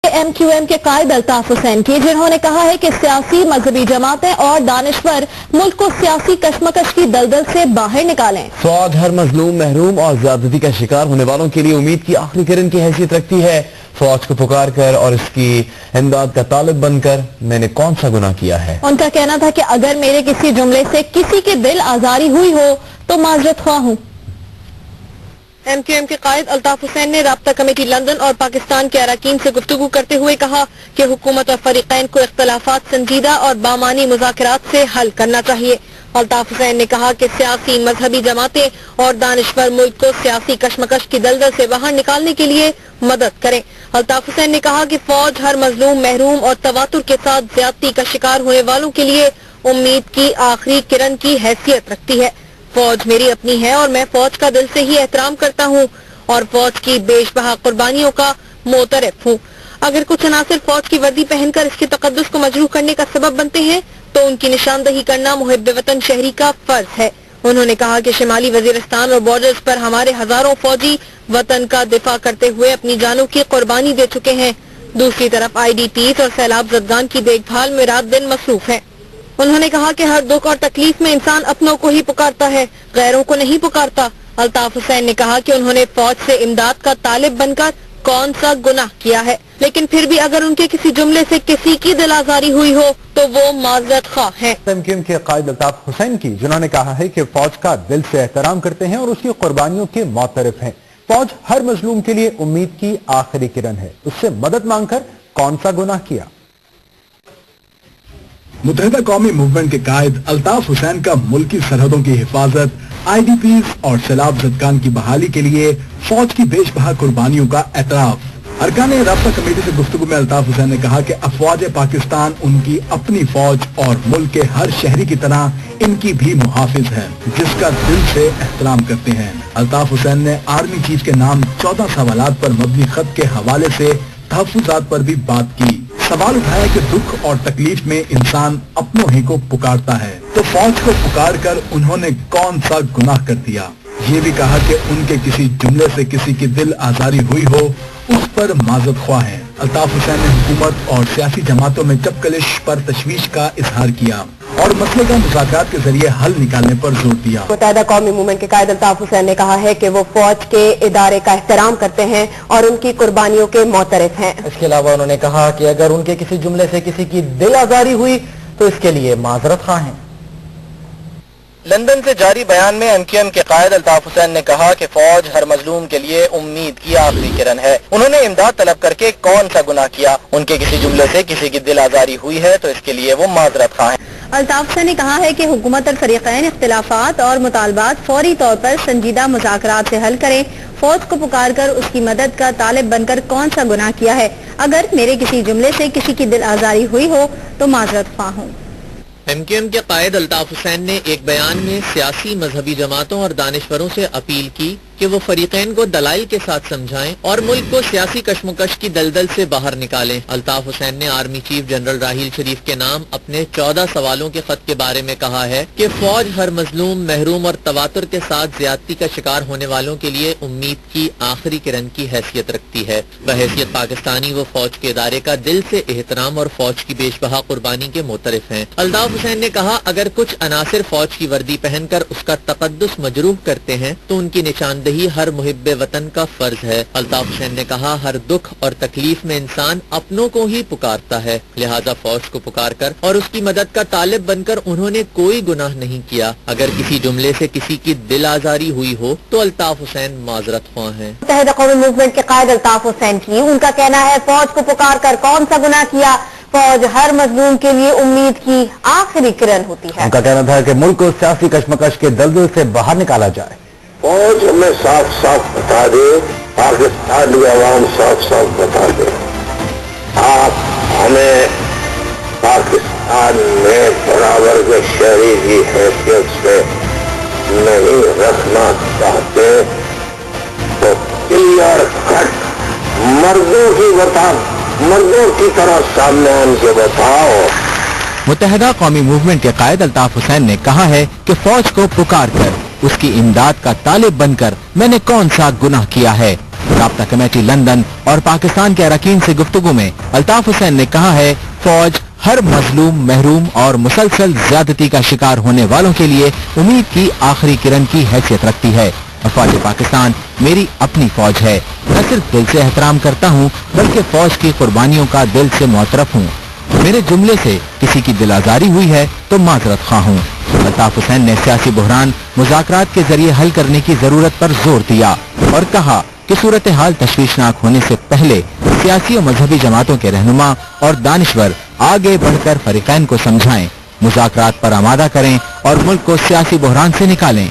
MQM के कायद अल्ताफ हुसैन की, जिन्होंने कहा है कि सियासी मजहबी जमातें और दानिशवर मुल्क को सियासी कशमकश की दलदल से बाहर निकालें। फौज हर मजलूम, महरूम और ज्यादती का शिकार होने वालों के लिए उम्मीद की आखिरी किरण की हैसियत रखती है। फौज को पुकार कर और इसकी इमदाद का तालिब बनकर मैंने कौन सा गुनाह किया है। उनका कहना था कि अगर मेरे किसी जुमले से किसी की दिल आजारी हुई हो तो माजरत ख्वाह हूँ। MQM के कायद अल्ताफ हुसैन ने राब्ता कमेटी लंदन और पाकिस्तान के अरकान से गुफ्तगू करते हुए कहा कि हुकूमत और फरीकैन को इख्तलाफात संजीदा और बामानी मुज़ाकरात से हल करना चाहिए। अल्ताफ हुसैन ने कहा कि सियासी मजहबी जमातें और दानिशवर मुल्क को सियासी कशमकश की दलदल से बाहर निकालने के लिए मदद करें। अल्ताफ हुसैन ने कहा कि फौज हर मजलूम, महरूम और तवातुर के साथ ज्यादती का शिकार होने वालों के लिए उम्मीद की आखिरी किरण की हैसियत रखती है। फौज मेरी अपनी है और मैं फौज का दिल से ही एहतराम करता हूँ और फौज की बेशबहा कुर्बानियों का मोतरफ हूँ। अगर कुछ अनासिर फौज की वर्दी पहनकर इसके तकद्दुस को मजरूह करने का सबब बनते हैं तो उनकी निशानदही करना मुहिब वतन शहरी का फर्ज है। उन्होंने कहा कि शिमाली वजीरिस्तान और बॉर्डर्स पर हमारे हजारों फौजी वतन का दिफा करते हुए अपनी जानों की कुर्बानी दे चुके हैं। दूसरी तरफ IDPs और सैलाब ज़दगान की देखभाल में रात दिन मसरूफ है। उन्होंने कहा कि हर दुख और तकलीफ में इंसान अपनों को ही पुकारता है, गैरों को नहीं पुकारता। अल्ताफ हुसैन ने कहा कि उन्होंने फौज से इमदाद का तालिब बनकर कौन सा गुनाह किया है, लेकिन फिर भी अगर उनके किसी जुमले से किसी की दिल आजारी हुई हो तो वो माजरत ख्वाह है। MQM के कायद अल्ताफ हुसैन की, जिन्होंने कहा है कि फौज का दिल से एहतराम करते हैं और उसकी कुर्बानियों के मोतरफ हैं। फौज हर मजलूम के लिए उम्मीद की आखिरी किरण है, उससे मदद मांगकर कौन सा गुनाह किया। मुत्तहिदा कौमी मूवमेंट के कायद अल्ताफ हुसैन का मुल्की सरहदों की हिफाजत, IDPs और सैलाब ज़दगान की बहाली के लिए फौज की बेशबहा कुर्बानियों का एतराफ। अरकान राब्ता कमेटी से गुफ्तगू में अल्ताफ हुसैन ने कहा कि अफवाज पाकिस्तान उनकी अपनी फौज और मुल्क के हर शहरी की तरह इनकी भी मुहाफिज है, जिसका दिल से एहतराम करते हैं। अल्ताफ हुसैन ने आर्मी चीफ के नाम 14 सवालात पर मबनी खत के हवाले से तहफ़्फ़ुज़ात पर भी बात की। सवाल उठाया कि दुख और तकलीफ में इंसान अपनों ही को पुकारता है, तो फौज को पुकार कर उन्होंने कौन सा गुनाह कर दिया। ये भी कहा कि उनके किसी जुमले से किसी की दिल आजारी हुई हो उस पर माजरत ख्वाह है। अल्ताफ हुसैन ने हुकूमत और सियासी जमातों में चपकलिश पर तशवीश का इजहार किया और मसले का मुज़ाकरात के जरिए हल निकालने पर जोर दिया। मुत्तहिदा कौमी मूवमेंट के कायद अल्ताफ हुसैन ने कहा है कि वो फौज के इदारे का एहतराम करते हैं और उनकी कुर्बानियों के मोतरफ हैं। इसके अलावा उन्होंने कहा कि अगर उनके किसी जुमले से किसी की दिल आजारी हुई तो इसके लिए माजरत ख्वाह हैं। लंदन से जारी बयान में MQM के कायद अल्ताफ हुसैन ने कहा कि फौज हर मजलूम के लिए उम्मीद की आखिरी किरण है। उन्होंने इमदाद तलब करके कौन सा गुनाह किया। उनके किसी जुमले से किसी की दिल आजारी हुई है तो इसके लिए वो माजरत ख्वाह हैं। अल्ताफ हुसैन ने कहा है कि हुकूमत और फरीकैन इख्तिलाफात और मुतालबात फौरी तौर पर संजीदा मुज़ाकरात से हल करें। फौज को पुकार कर उसकी मदद का तालिब बनकर कौन सा गुनाह किया है। अगर मेरे किसी जुमले से किसी की दिल आजारी हुई हो तो माजरत ख्वाह हूँ। MQM के कायद अल्ताफ हुसैन ने एक बयान में सियासी मजहबी जमातों और दानिशवरों से अपील की कि वो फरीकैन को दलाइल के साथ समझाएं और मुल्क को सियासी कशमकश की दलदल से बाहर निकालें। अल्ताफ हुसैन ने आर्मी चीफ जनरल राहील शरीफ के नाम अपने 14 सवालों के खत के बारे में कहा है कि फौज हर मजलूम, महरूम और तवातुर के साथ ज्यादती का शिकार होने वालों के लिए उम्मीद की आखिरी किरण की हैसियत रखती है। बहैसियत पाकिस्तानी वो फौज के इदारे का दिल से एहतराम और फौज की बेशबहा कुर्बानी के मोतरफ हैं। अल्ताफ हुसैन ने कहा अगर कुछ अनासिर फौज की वर्दी पहनकर उसका तकद्दुस मजरूह करते हैं तो उनकी निशानदही हर मुहिब वतन का फर्ज है। अल्ताफ हुसैन ने कहा हर दुख और तकलीफ में इंसान अपनों को ही पुकारता है, लिहाजा फौज को पुकार कर और उसकी मदद का तालिब बनकर उन्होंने कोई गुनाह नहीं किया। अगर किसी जुमले से किसी की दिल आजारी हुई हो तो अल्ताफ हुसैन माजरत ख्वाह हैं। मुत्तहिदा कौमी मूवमेंट के कायद अल्ताफ हुसैन की, उनका कहना है फौज को पुकार कर कौन सा गुनाह किया। फौज हर मजलूम के लिए उम्मीद की आखिरी किरण होती है। उनका कहना था कि मुल्क को सियासी कशमकश के दलदल से बाहर निकाला जाए। फौज हमें साफ साफ बता दे, पाकिस्तानी आवाम साफ साफ बता दे, आप हमें पाकिस्तान में बराबर के शहरी की हैसियत से नहीं रखना चाहते तो क्लियर कट मर्दों की तरह सामने उनके बताओ। मुत्तहिदा कौमी मूवमेंट के कायद अल्ताफ हुसैन ने कहा है कि फौज को पुकार कर उसकी इमदाद का तालिब बनकर मैंने कौन सा गुनाह किया है। राब्ता कमेटी लंदन और पाकिस्तान के अरकान से गुफ्तगू में अल्ताफ हुसैन ने कहा है, फौज हर मजलूम, महरूम और मुसलसल ज्यादती का शिकार होने वालों के लिए उम्मीद की आखिरी किरण की हैसियत रखती है। फौज पाकिस्तान मेरी अपनी फौज है। न सिर्फ दिल से एहतराम करता हूँ बल्कि फौज की कुर्बानियों का दिल से मुतरफ हूँ। मेरे जुमले से किसी की दिल आजारी हुई है तो माजरत ख्वाह हूँ। अल्ताफ हुसैन ने सियासी बहरान मुज़ाकरात के जरिए हल करने की जरूरत पर जोर दिया और कहा कि सूरत हाल तशवीशनाक होने से पहले सियासी और मजहबी जमातों के रहनुमा और दानिश्वर आगे बढ़कर फरीकैन को समझाएं, मुज़ाकरात पर आमादा करें और मुल्क को सियासी बहरान से निकालें।